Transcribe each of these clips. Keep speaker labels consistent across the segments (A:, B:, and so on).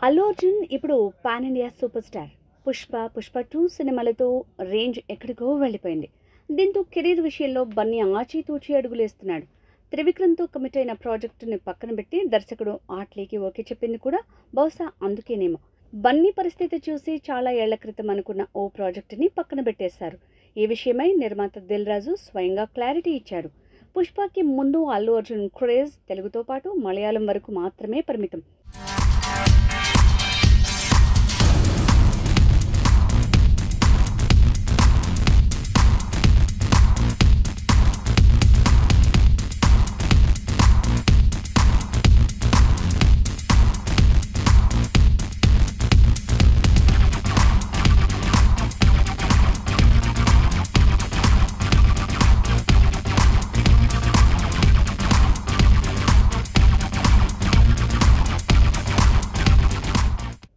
A: అల్లు అర్జున్ ఇప్పుడు pan India super star. Pushpa 2 సినిమాలతో range ఎక్కడికో వెళ్ళిపోయింది. దీంతో కెరీర్ విషయంలో బన్నీ ఆచితూచి అడుగులేస్తున్నాడు. త్రివిక్రమ్తో కమిట్ అయిన ప్రాజెక్టుని పక్కన పెట్టి దర్శకుడు ఆట్లీకి ఓకే చెప్పింది కూడా బహుశా అందుకేనేమో. బన్నీ పరిస్థితి చూసి చాలా ఏళ్ల క్రితం అనుకున్న ఓ ప్రాజెక్టుని పక్కన పెట్టేశారు. ఈ విషయమై నిర్మాత దిల్ రాజు స్వయంగా క్లారిటీ ఇచ్చాడు. పుష్పకి ముందు అల్లు అర్జున్ క్రేజ్ తెలుగుతో పాటు మలయాళం వరకు మాత్రమే పరిమితం.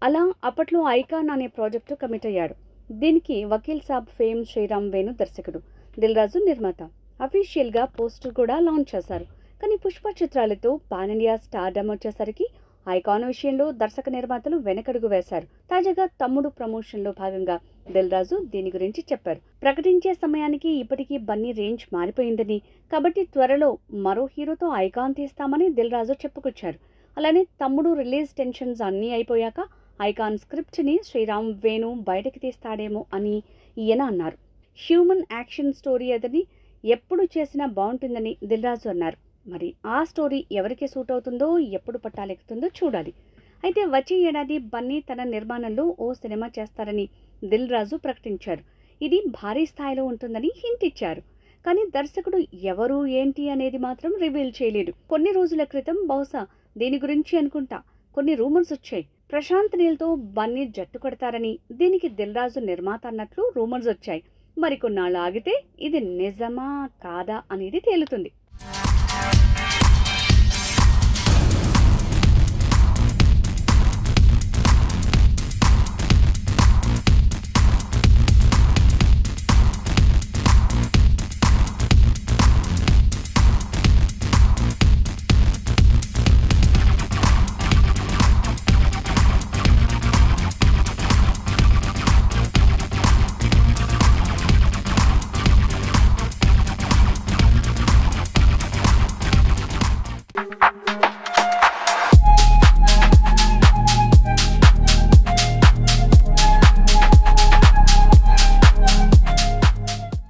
A: అలా అప్పట్లో ఐకాన్ అనే ప్రాజెక్టు కమిట్ అయ్యాడు. దీనికి వకీల్ సాబ్ ఫేమ్ శ్రీరామ్ వేణు దర్శకుడు, దిల్ రాజు నిర్మాత. అఫీషియల్గా పోస్టర్ కూడా లాంచ్ చేశారు. కానీ పుష్ప చిత్రాలతో పాన్ ఇండియా స్టార్డమ్ వచ్చేసరికి ఐకాన్ విషయంలో దర్శక నిర్మాతలు వెనకడుగు వేశారు. తాజాగా తమ్ముడు ప్రమోషన్లో భాగంగా దిల్ రాజు దీని గురించి చెప్పారు. ప్రకటించే సమయానికి ఇప్పటికీ బన్నీ రేంజ్ మారిపోయిందని, కాబట్టి త్వరలో మరో హీరోతో ఐకాన్ తీస్తామని దిల్ రాజు చెప్పుకొచ్చారు. అలానే తమ్ముడు రిలీజ్ టెన్షన్స్ అన్నీ అయిపోయాక ఐకాన్ స్క్రిప్ట్ని శ్రీరామ్ వేణు బయటకు తీస్తాడేమో అని ఈయన అన్నారు. హ్యూమన్ యాక్షన్ స్టోరీ అదని, ఎప్పుడు చేసినా బాగుంటుందని దిల్ రాజు అన్నారు. మరి ఆ స్టోరీ ఎవరికి సూట్ అవుతుందో, ఎప్పుడు పట్టాలెక్కుతుందో చూడాలి. అయితే వచ్చే ఏడాది బన్నీ తన నిర్మాణంలో ఓ సినిమా చేస్తారని దిల్ రాజు ప్రకటించారు. ఇది భారీ స్థాయిలో ఉంటుందని హింట్ ఇచ్చారు. కానీ దర్శకుడు ఎవరు ఏంటి అనేది మాత్రం రివీల్ చేయలేడు. కొన్ని రోజుల క్రితం బహుశా దీని గురించి అనుకుంటా కొన్ని రూమర్స్ వచ్చాయి. ప్రశాంత్ నీల్తో బన్నీ జట్టు కొడతారని, దీనికి దిల్ రాజు నిర్మాత అన్నట్లు రూమర్స్ వచ్చాయి. మరికొన్నాళ్ళు ఆగితే ఇది నిజమా కాదా అనేది తేలుతుంది.